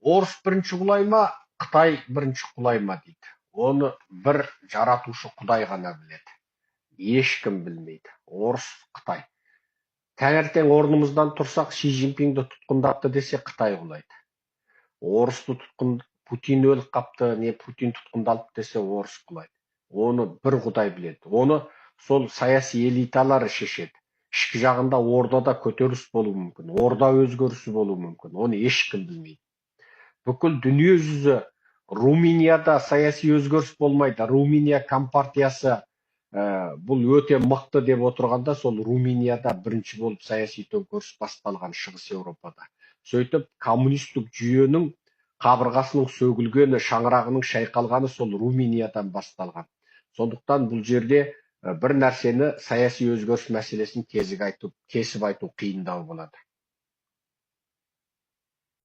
Орыс бірінші құлай ма, Қытай бірінші құлай ма дейді. Оны бір жаратушы Құдай ғана біледі. Ешкім білмейді. Орыс, Қытай. Таңертең орнымыздан тұрсақ, Си Цзиньпинді тұтқындапты десе, Қытай құлайды. Орысты Путин өліп қапты, не Путин тұтқындалды десе, орыс құлайды. Оны бір Құдай біледі. Оны сол саяси элиталары шешеді. Ішкі жағында ордада көтеріліс болуы мүмкін, орда өзгерісі болуы мүмкін. Оны ешкім білмейді. Бүкіл дүние жүзі Румынияда саяси өзгеріс болмайды. Румыния компартиясы бұл өте мықты деп отырғанда, сол Румынияда бірінші болып саяси төңкеріс басталған Шығыс Еуропада. Сөйтіп, коммунистік жүйенің қабырғасының сөгілгені, шаңырағының шайқалғаны сол Румыниядан басталған. Сондықтан бұл жерде бір нәрсені, саяси өзгеріс мәселесін кесіп айту қиындау болады.